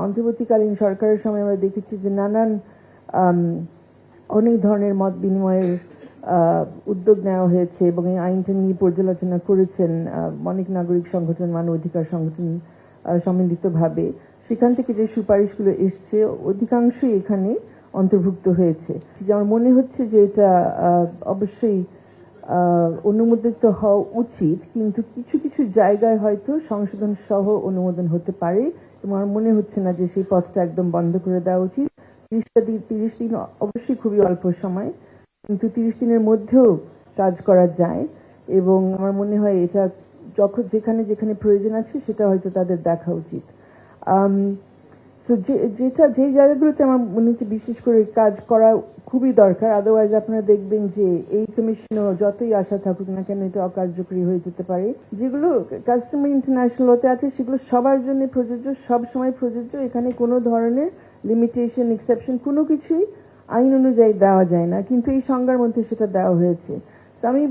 অন্তর্বর্তীকালীন সরকারের সময় আমরা দেখেছি যে নানান অনেক ধরনের মত বিনিময়ের উদ্যোগ নেওয়া হয়েছে এবং এই আইনটা নিয়ে পর্যালোচনা করেছেন অনেক নাগরিক সংগঠন, মানবাধিকার সংগঠন সম্মিলিতভাবে। সেখান থেকে যে সুপারিশগুলো এসছে অধিকাংশই এখানে অন্তর্ভুক্ত হয়েছে। আমার মনে হচ্ছে যে এটা অবশ্যই অনুমোদিত হওয়া উচিত, কিন্তু কিছু কিছু জায়গায় হয়তো সংশোধন সহ অনুমোদন হতে পারে। আমার মনে হচ্ছে না যে সেই পথটা একদম বন্ধ করে দেওয়া উচিত। 30 দিন অবশ্যই খুবই অল্প সময়, কিন্তু 30 দিনের মধ্যেও কাজ করা যায় এবং আমার মনে হয় এটা যখন যেখানে যেখানে প্রয়োজন আছে সেটা হয়তো তাদের দেখা উচিত। যে জায়গাগুলোতে আমার মনে হচ্ছে বিশেষ করে কাজ করা খুবই দরকার, আদারওয়াইজ আপনারা দেখবেন যে এই কমিশনও যতই আশা থাকুক না কেন এটা অকার্যকরী হয়ে যেতে পারে। যেগুলো কাস্টমার ইন্টারন্যাশনাল হতে আছে সেগুলো সবার জন্য প্রযোজ্য, সব সময় প্রযোজ্য। এখানে কোনো ধরনের লিমিটেশন, এক্সেপশন কোনো কিছুই আইন অনুযায়ী দেওয়া যায় না, কিন্তু এই সংজ্ঞার মধ্যে সেটা দেওয়া হয়েছে। আমি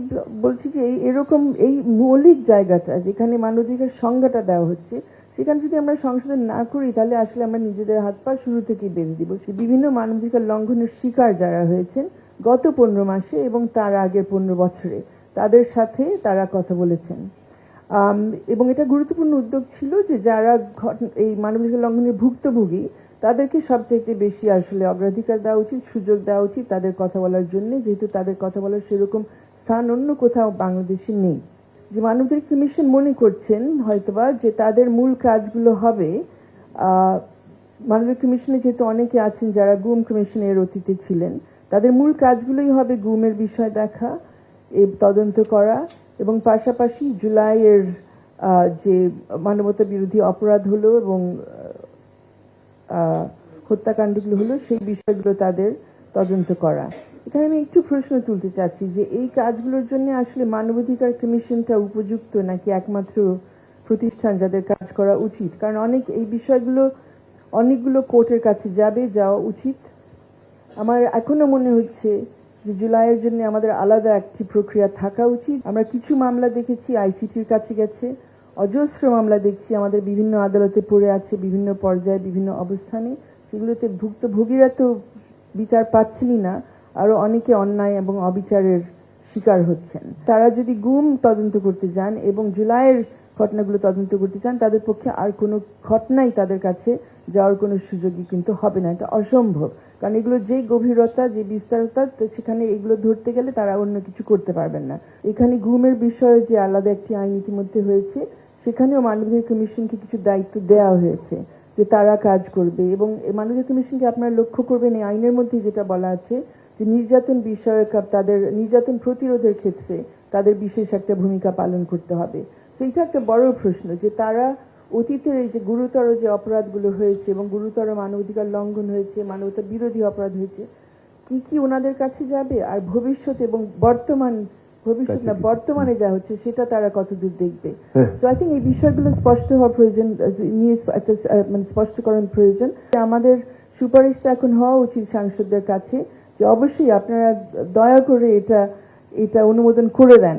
বলছি যে এরকম এই মৌলিক জায়গাটা যেখানে মানবাধিকার সংজ্ঞাটা দেওয়া হচ্ছে সেখানে যদি আমরা সংশোধন না করি তাহলে আসলে আমরা নিজেদের হাত পা শুরু থেকেই বেঁধে দিব। বিভিন্ন মানবাধিকার লঙ্ঘনের শিকার যারা হয়েছেন গত 15 মাসে এবং তার আগের 15 বছরে তাদের সাথে তারা কথা বলেছেন এবং এটা গুরুত্বপূর্ণ উদ্যোগ ছিল যে যারা এই মানবাধিকার লঙ্ঘনের ভুক্তভোগী তাদেরকে সবচেয়ে বেশি আসলে অগ্রাধিকার দেওয়া উচিত, সুযোগ দেওয়া উচিত তাদের কথা বলার জন্য, যেহেতু তাদের কথা বলার সেরকম স্থান অন্য কোথাও বাংলাদেশে নেই। যে মানবাধিকার কমিশন মনে করছেন হয়তোবা যে তাদের মূল কাজগুলো হবে, মানবাধিকার কমিশনে যেহেতু অনেকে আছেন যারা গুম কমিশনের অতীতে ছিলেন, তাদের মূল কাজগুলোই হবে গুমের বিষয় দেখা, তদন্ত করা এবং পাশাপাশি জুলাইয়ের যে মানবতা বিরোধী অপরাধ হলো এবং হত্যাকাণ্ডগুলো হলো সেই বিষয়গুলো তাদের তদন্ত করা। এখানে আমি একটু প্রশ্ন তুলতে চাচ্ছি যে এই কাজগুলোর জন্য আসলে মানবাধিকার কমিশনটা উপযুক্ত নাকি একমাত্র প্রতিষ্ঠান যাদের কাজ করা উচিত? কারণ এই বিষয়গুলো অনেকগুলো কোর্টের কাছে যাওয়া উচিত। আমার এখনো মনে হচ্ছে যে জুলাইয়ের জন্য আমাদের আলাদা একটি প্রক্রিয়া থাকা উচিত। আমরা কিছু মামলা দেখেছি আইসিটির কাছে গেছে, অজস্র মামলা দেখছি আমাদের বিভিন্ন আদালতে পড়ে আছে, বিভিন্ন পর্যায়ে বিভিন্ন অবস্থানে, সেগুলোতে ভুক্তভোগীরা তো বিচার পাচ্ছেনই না, আরো অনেকে অন্যায় এবং অবিচারের শিকার হচ্ছেন। তারা যদি গুম তদন্ত করতে যান এবং জুলাইয়ের ঘটনাগুলো তদন্ত করতে চান তাদের পক্ষে আর কোনো ঘটনাই তাদের কাছে যাওয়ার কোনো সুযোগই কিন্তু হবে না, এটা অসম্ভব। কারণ এগুলো যে গভীরতা, যে বিস্তারতা, সেখানে এগুলো ধরতে গেলে তারা অন্য কিছু করতে পারবেন না। এখানে গুমের বিষয়ে যে আলাদা একটি আইন ইতিমধ্যে হয়েছে সেখানেও মানবাধিকার কমিশনকে কিছু দায়িত্ব দেওয়া হয়েছে যে তারা কাজ করবে এবং মানবাধিকার কমিশনকে আপনারা লক্ষ্য করবেন এই আইনের মধ্যে যেটা বলা আছে যে নির্যাতন বিষয়ক তাদের নির্যাতন প্রতিরোধের ক্ষেত্রে তাদের বিশেষ একটা ভূমিকা পালন করতে হবে। সেইটা একটা বড় প্রশ্ন যে তারা অতীতের এই যে গুরুতর যে অপরাধগুলো হয়েছে এবং গুরুতর মানবাধিকার লঙ্ঘন হয়েছে, মানবতা বিরোধী অপরাধ হয়েছে, কি ওনাদের কাছে যাবে? আর ভবিষ্যৎ এবং বর্তমানে যা হচ্ছে সেটা তারা কতদূর দেখবে? তো আই থিঙ্ক এই বিষয়গুলো স্পষ্ট হওয়া প্রয়োজন, নিয়ে মানে স্পষ্টকরণ প্রয়োজন। আমাদের সুপারিশটা এখন হওয়া উচিত সাংসদদের কাছে যে অবশ্যই আপনারা দয়া করে এটা অনুমোদন করে দেন।